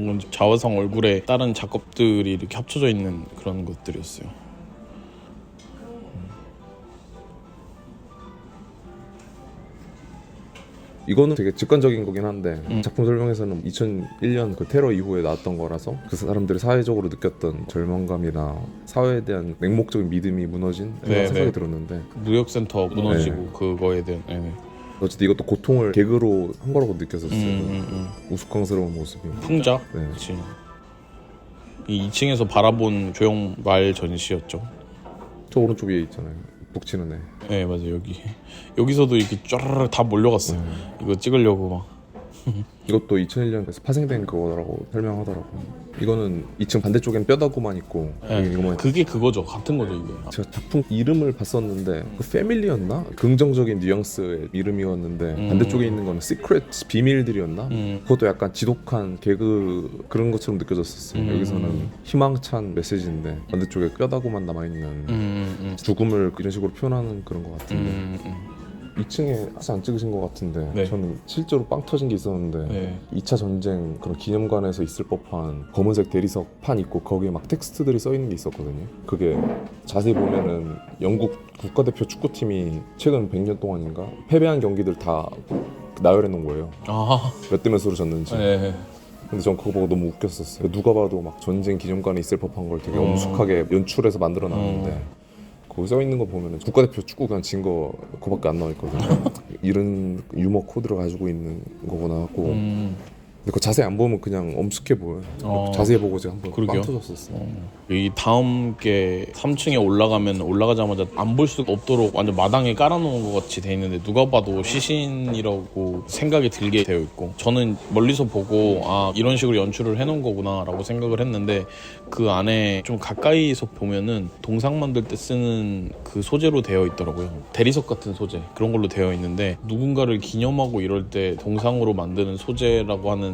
이런 건 자화상 얼굴에 다른 작업들이 이렇게 합쳐져 있는 그런 것들이었어요. 이거는 되게 직관적인 거긴 한데 작품 설명에서는 2001년 그 테러 이후에 나왔던 거라서 그 사람들이 사회적으로 느꼈던 절망감이나 사회에 대한 맹목적인 믿음이 무너진 그런 생각이 들었는데, 무역센터 무너지고 그거에 대한 어쨌든 이것도 고통을 개그로 한 거라고 느꼈었어요. 우스꽝스러운 모습이. 풍자. 네. 그치. 이 2층에서 바라본 조형말 전시였죠. 저 오른쪽 위에 있잖아요. 북치는 애. 네, 맞아요. 여기서도 이렇게 쫘르르 다 몰려갔어요. 이거 찍으려고 막. 이것도 2001년에서 파생된 거라고 설명하더라고요. 이거는 2층 반대쪽엔 뼈다구만 있고, 이거만 그게 그거죠. 같은 거죠, 이게. 제가 작품 이름을 봤었는데 그 패밀리였나? 긍정적인 뉘앙스의 이름이었는데 반대쪽에 있는 건 시크릿 비밀들이었나? 그것도 약간 지독한 개그 그런 것처럼 느껴졌었어요. 여기서는 희망찬 메시지인데 반대쪽에 뼈다구만 남아있는 죽음을 이런 식으로 표현하는 그런 것 같은데 2층에 아직 안 찍으신 것 같은데 네. 저는 실제로 빵 터진 게 있었는데 네. 2차 전쟁 그런 기념관에서 있을 법한 검은색 대리석 판 있고 거기에 막 텍스트들이 써 있는 게 있었거든요. 그게 자세히 보면은 영국 국가대표 축구팀이 최근 100년 동안인가 패배한 경기들 다 나열해 놓은 거예요. 아, 몇 대 몇으로 졌는지. 네. 근데 전 그거 보고 너무 웃겼었어요. 누가 봐도 막 전쟁 기념관에 있을 법한 걸 되게 엄숙하게 연출해서 만들어 놨는데 거기 써 있는 거 보면 국가대표 축구 그냥 진 거 그거밖에 안 나와 있거든요. 이런 유머 코드를 가지고 있는 거구나 하고. 근데 그거 자세히 안 보면 그냥 엄숙해 보여요. 자세히 보고 제가 한번 빵 터졌었어요. 이 다음 게 3층에 올라가면 올라가자마자 안 볼 수가 없도록 완전 마당에 깔아놓은 것 같이 돼 있는데 누가 봐도 시신이라고 생각이 들게 되어 있고, 저는 멀리서 보고 아 이런 식으로 연출을 해놓은 거구나 라고 생각을 했는데 그 안에 좀 가까이서 보면은 동상 만들 때 쓰는 그 소재로 되어 있더라고요. 대리석 같은 소재 그런 걸로 되어 있는데 누군가를 기념하고 이럴 때 동상으로 만드는 소재라고 하는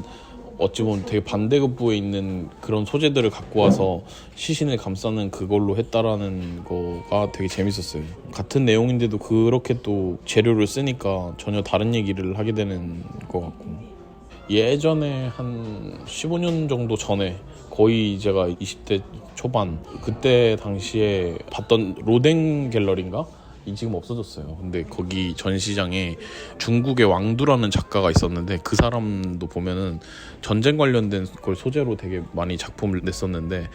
어찌 보면 되게 반대급부에 있는 그런 소재들을 갖고 와서 시신을 감싸는 그걸로 했다라는 거가 되게 재밌었어요. 같은 내용인데도 그렇게 또 재료를 쓰니까 전혀 다른 얘기를 하게 되는 것 같고, 예전에 한 15년 정도 전에 거의 제가 20대 초반 그때 당시에 봤던 로댕 갤러리인가? 지금 없어졌어요. 근데 거기 전시장에 중국의 왕두라는 작가가 있었는데 그 사람도 보면은 전쟁 관련된 걸 소재로 되게 많이 작품을 냈었는데,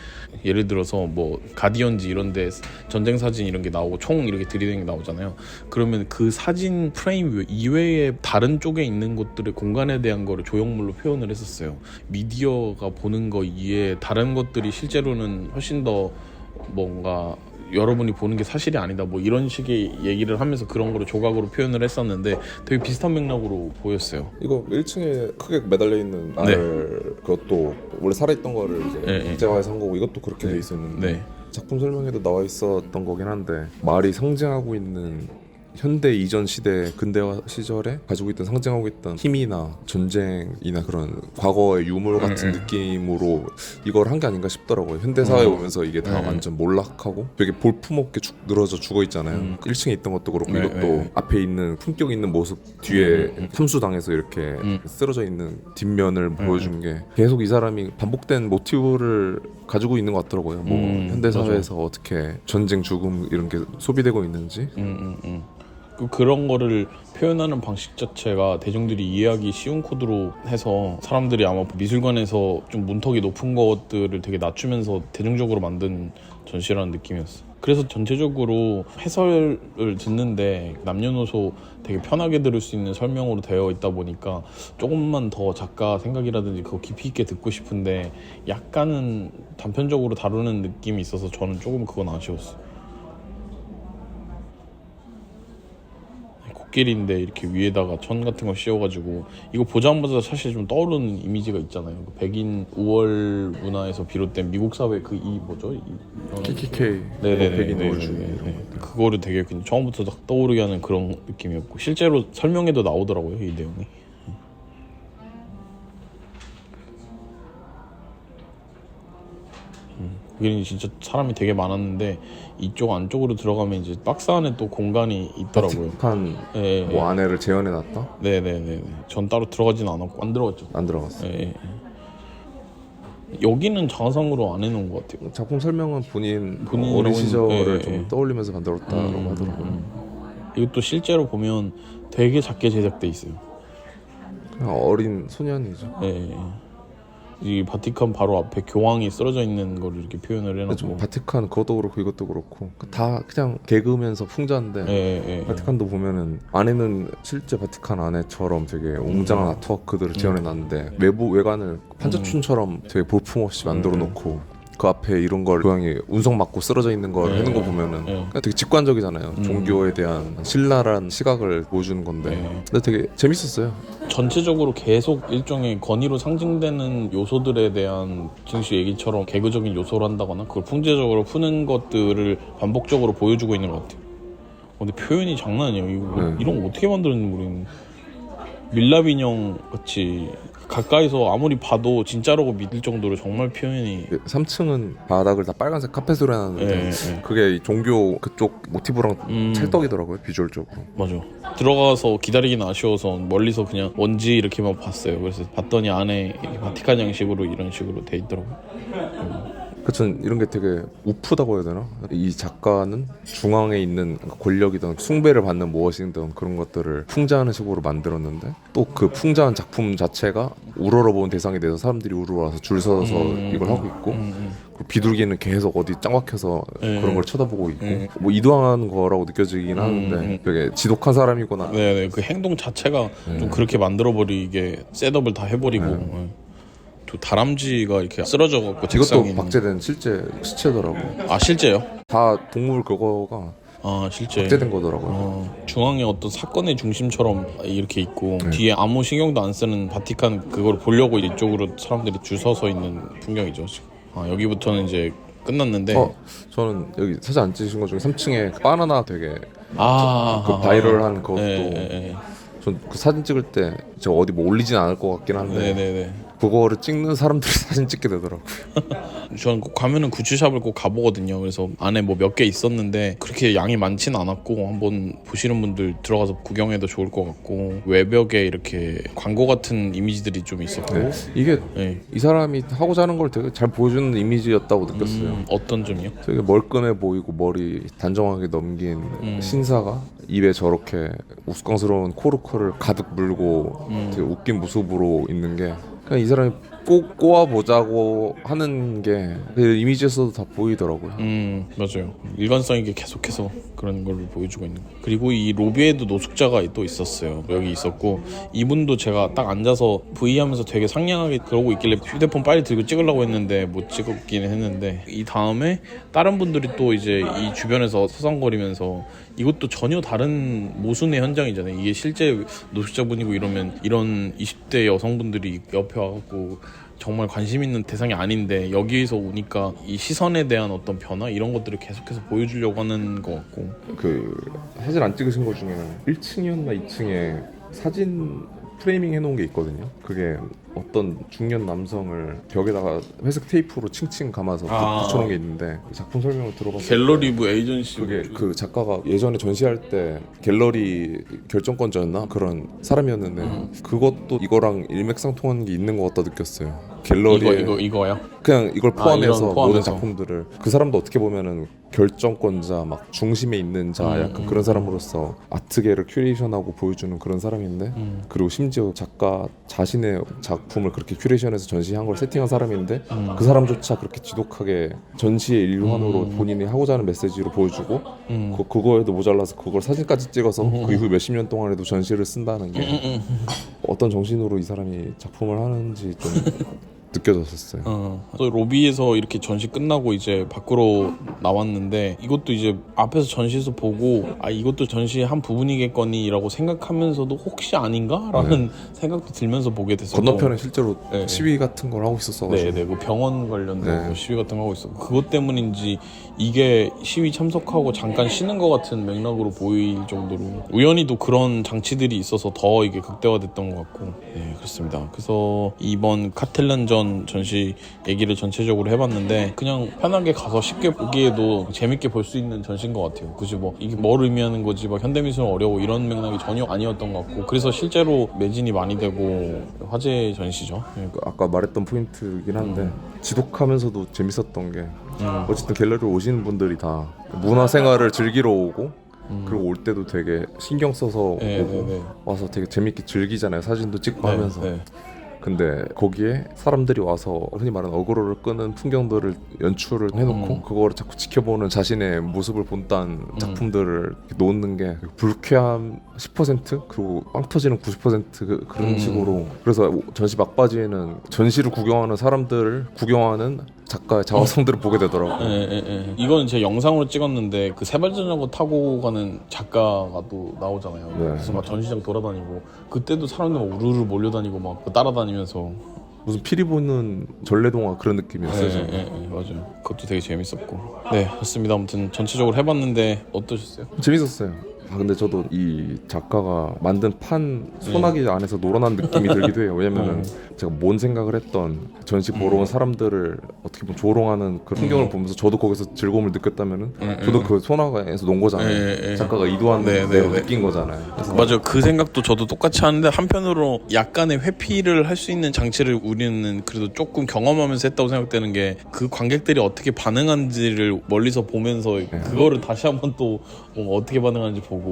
예를 들어서 뭐 가디언즈 이런 데 전쟁 사진 이런 게 나오고 총 이렇게 들이대는 게 나오잖아요. 그러면 그 사진 프레임 이외에 다른 쪽에 있는 것들의 공간에 대한 거를 조형물로 표현을 했었어요. 미디어가 보는 거 이외에 다른 것들이 실제로는 훨씬 더 뭔가 여러분이 보는 게 사실이 아니다 뭐 이런 식의 얘기를 하면서 그런 거를 조각으로 표현을 했었는데 되게 비슷한 맥락으로 보였어요. 이거 1층에 크게 매달려 있는 알 그것도 원래 살아있던 거를 이제 국제화해서 한 거고, 이것도 그렇게 돼 있었는데 작품 설명에도 나와 있었던 거긴 한데 말이 상징하고 있는 현대 이전 시대 근대화 시절에 가지고 있던 상징하고 있던 힘이나 전쟁이나 그런 과거의 유물 같은 느낌으로 이걸 한 게 아닌가 싶더라고요. 현대 사회에 오면서 이게 다 완전 몰락하고 되게 볼품없게 쭉 늘어져 죽어 있잖아요. 1층에 있던 것도 그렇고 이것도 앞에 있는 품격 있는 모습 뒤에 함수당해서 이렇게 쓰러져 있는 뒷면을 보여준 게 계속 이 사람이 반복된 모티브를 가지고 있는 것 같더라고요. 뭐 현대 사회에서 어떻게 전쟁 죽음 이런 게 소비되고 있는지 그런 거를 표현하는 방식 자체가 대중들이 이해하기 쉬운 코드로 해서 사람들이 아마 미술관에서 좀 문턱이 높은 것들을 되게 낮추면서 대중적으로 만든 전시라는 느낌이었어. 그래서 전체적으로 해설을 듣는데 남녀노소 되게 편하게 들을 수 있는 설명으로 되어 있다 보니까 조금만 더 작가 생각이라든지 그거 깊이 있게 듣고 싶은데 약간은 단편적으로 다루는 느낌이 있어서 저는 조금 그건 아쉬웠어요. 코끼리인데 이렇게 위에다가 천 같은 거 씌워가지고 이거 보자마자 사실 좀 떠오르는 이미지가 있잖아요. 백인 우월 문화에서 비롯된 미국 사회 그 이 뭐죠? KKK 백인 우월 중에 그거를 되게 그냥 처음부터 딱 떠오르게 하는 그런 느낌이었고, 실제로 설명에도 나오더라고요 이 내용이. 여기는 진짜 사람이 되게 많았는데 이쪽 안쪽으로 들어가면 이제 박스 안에 또 공간이 있더라고요. 바티칸 뭐 안에를 재현해놨다? 네네네. 전 따로 들어가진 않았고 안 들어갔죠. 안 들어갔어. 여기는 장화상으로 안 해놓은 것 같아요. 작품 설명은 본인 본인이라고 어린 시절을 예, 좀 예. 떠올리면서 만들었다라고 하더라고요. 이것도 실제로 보면 되게 작게 제작돼 있어요. 그냥 어린 소년이죠. 예. 이 바티칸 바로 앞에 교황이 쓰러져 있는 거를 이렇게 표현을 해놓고. 바티칸 그것도 그렇고 이것도 그렇고 다 그냥 개그면서 풍자인데 예. 바티칸도 보면은 안에는 실제 바티칸 안에처럼 되게 웅장한 아트워크들을 재현해놨는데 외부 외관을 판자촌처럼 되게 볼품없이 만들어놓고 그 앞에 이런 걸 고양이 운석 맞고 쓰러져 있는 걸 해놓은 거 보면은 그냥 되게 직관적이잖아요. 종교에 대한 신랄한 시각을 보여주는 건데 근데 되게 재밌었어요. 전체적으로 계속 일종의 권위로 상징되는 요소들에 대한 증시 얘기처럼 개그적인 요소를 한다거나 그걸 풍자적으로 푸는 것들을 반복적으로 보여주고 있는 것 같아요. 근데 표현이 장난 아니에요. 이런 거 어떻게 만들었는지 모르겠는데 밀랍 인형 같이 가까이서 아무리 봐도 진짜라고 믿을 정도로 정말 표현이 3층은 바닥을 다 빨간색 카펫으로 해놨는데 그게 종교 그쪽 모티브랑 찰떡이더라고요. 비주얼적으로. 맞아. 들어가서 기다리긴 아쉬워서 멀리서 그냥 먼지 이렇게만 봤어요. 그래서 봤더니 안에 바티칸 양식으로 이런 식으로 돼 있더라고요. 그쵸. 이런 게 되게 우프다고 해야 되나? 이 작가는 중앙에 있는 권력이든 숭배를 받는 무엇이든 그런 것들을 풍자하는 식으로 만들었는데 또 그 풍자한 작품 자체가 우러러본 대상에 대해서 사람들이 우러러와서 줄 서서 이걸 하고 있고 그 비둘기는 계속 어디 짱 박혀서 그런 걸 쳐다보고 있고 뭐 이도한 거라고 느껴지긴 하는데 되게 지독한 사람이구나. 네네. 그 행동 자체가 좀 그렇게 만들어버리게 셋업을 다 해버리고 또 다람쥐가 이렇게 쓰러져갖고 이것도 박제된 실제 시체더라고. 아 실제요? 다 동물 그거가 실제 박제된 거더라고요. 중앙에 어떤 사건의 중심처럼 이렇게 있고 뒤에 아무 신경도 안 쓰는 바티칸 그걸 보려고 이쪽으로 사람들이 줄 서서 있는 풍경이죠 지금. 여기부터는 이제 끝났는데 저는 여기 사진 안 찍으신 것 중에 3층에 그 바나나 되게 그 바이럴한 그것도 전 그 사진 찍을 때 제가 어디 뭐 올리진 않을 것 같긴 한데 그거를 찍는 사람들이 사진 찍게 되더라고요. 저는 꼭 가면은 굿즈샵을 꼭 가보거든요. 그래서 안에 뭐 몇 개 있었는데 그렇게 양이 많지는 않았고 한번 보시는 분들 들어가서 구경해도 좋을 것 같고 외벽에 이렇게 광고 같은 이미지들이 좀 있었고 이게 이 사람이 하고자 하는 걸 되게 잘 보여주는 이미지였다고 느꼈어요. 어떤 점이요? 되게 멀끔해 보이고 머리 단정하게 넘긴 신사가 입에 저렇게 우스꽝스러운 코르크를 가득 물고 되게 웃긴 모습으로 있는 게 그냥 이 사람이 꼭 꼬아보자고 하는 게 그 이미지에서도 다 보이더라고요. 맞아요. 일관성 있게 계속해서 그런 걸 보여주고 있는 거. 그리고 이 로비에도 노숙자가 또 있었어요. 여기 있었고 이분도 제가 딱 앉아서 V하면서 되게 상냥하게 그러고 있길래 휴대폰 빨리 들고 찍으려고 했는데 못 찍었긴 했는데 이 다음에 다른 분들이 또 이제 이 주변에서 서성거리면서 이것도 전혀 다른 모순의 현장이잖아요. 이게 실제 노숙자분이고 이러면 이런 20대 여성분들이 옆에 와갖고 정말 관심 있는 대상이 아닌데 여기에서 오니까 이 시선에 대한 어떤 변화 이런 것들을 계속해서 보여주려고 하는 것 같고 그 사진 안 찍으신 것 중에는 1층이었나 2층에 사진 프레이밍 해놓은 게 있거든요. 그게 어떤 중년 남성을 벽에다가 회색 테이프로 칭칭 감아서 붙여놓은 게 있는데 그 작품 설명을 들어봤어요. 갤러리브 에이전시 그게 그 작가가 예전에 전시할 때 갤러리 결정권자였나 그런 사람이었는데 그것도 이거랑 일맥상통하는 게 있는 것 같다 느꼈어요. 갤러리에 이거요? 그냥 이걸 포함해서 이런 모든 작품들을 그 사람도 어떻게 보면은 결정권자 막 중심에 있는 자 약간 그런 사람으로서 아트계를 큐레이션하고 보여주는 그런 사람인데 그리고 심지어 작가 자신의 작품을 그렇게 큐레이션해서 전시한 걸 세팅한 사람인데 그 사람조차 그렇게 지독하게 전시의 일환으로 본인이 하고자 하는 메시지로 보여주고 그거에도 모자라서 그걸 사진까지 찍어서 그 이후 몇십 년 동안에도 전시를 쓴다는 게 어떤 정신으로 이 사람이 작품을 하는지 좀 느껴졌었어요. 또 로비에서 이렇게 전시 끝나고 이제 밖으로 나왔는데 이것도 이제 앞에서 전시에서 보고 이것도 전시의 한 부분이겠거니라고 생각하면서도 혹시 아닌가라는 생각도 들면서 보게 됐었고 건너편에 실제로 시위 같은 걸 하고 있었어가지고 네네 그 병원 관련된 시위 같은 거 하고 있었고 그것 때문인지 이게 시위 참석하고 잠깐 쉬는 것 같은 맥락으로 보일 정도로 우연히도 그런 장치들이 있어서 더 이게 극대화됐던 것 같고 네 그렇습니다. 그래서 이번 카텔란전 이번 전시 얘기를 전체적으로 해봤는데 그냥 편하게 가서 쉽게 보기에도 재밌게 볼 수 있는 전시인 것 같아요. 굳이 뭐 이게 뭘 의미하는 거지 막 현대미술은 어려워 이런 맥락이 전혀 아니었던 것 같고 그래서 실제로 매진이 많이 되고 화제 전시죠. 아까 말했던 포인트이긴 한데 지독하면서도 재밌었던 게 어쨌든 갤러리로 오시는 분들이 다 문화생활을 즐기러 오고 그리고 올 때도 되게 신경 써서 오고 와서 되게 재밌게 즐기잖아요. 사진도 찍고 하면서. 근데 거기에 사람들이 와서 흔히 말하는 어그로를 끄는 풍경들을 연출을 해놓고 그거를 자꾸 지켜보는 자신의 모습을 본딴 작품들을 놓는 게 불쾌함 10% 그리고 빵 터지는 90% 그런 식으로. 그래서 전시 막바지에는 전시를 구경하는 사람들을 구경하는 작가의 자화성들을 보게 되더라고요. 이건 제 영상으로 찍었는데 그 세발자전거 타고 가는 작가가 또 나오잖아요. 그래서 막 전시장 돌아다니고 그때도 사람들 막 우르르 몰려다니고 막 따라다니면서 무슨 피리 보는 전래동화 그런 느낌이었어요. 맞아요. 그것도 되게 재밌었고. 네, 좋습니다. 아무튼 전체적으로 해봤는데 어떠셨어요? 재밌었어요. 근데 저도 이 작가가 만든 판 소나기 안에서 놀아난 느낌이 들기도 해요. 왜냐면은 제가 뭔 생각을 했던 전시 보러 온 사람들을 어떻게 보면 조롱하는 그 풍경을 보면서 저도 거기서 즐거움을 느꼈다면은 저도 그 소나기에서 논 거잖아요. 작가가 의도한 대로 느낀 거잖아요. 맞아요. 그 생각도 저도 똑같이 하는데 한편으로 약간의 회피를 할 수 있는 장치를 우리는 그래도 조금 경험하면서 했다고 생각되는 게 그 관객들이 어떻게 반응하는지를 멀리서 보면서 그거를 다시 한번 또 어떻게 반응하는지 보고.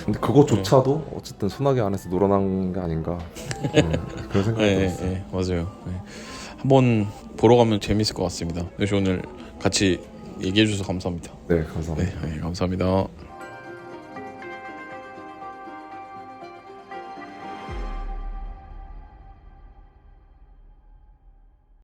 근데 그것조차도 어쨌든 소나기 안에서 놀아난 게 아닌가 그런 생각이 들었어요. 맞아요. 한번 보러 가면 재밌을 것 같습니다. 그래서 오늘 같이 얘기해 주셔서 감사합니다. 네, 감사합니다. 감사합니다.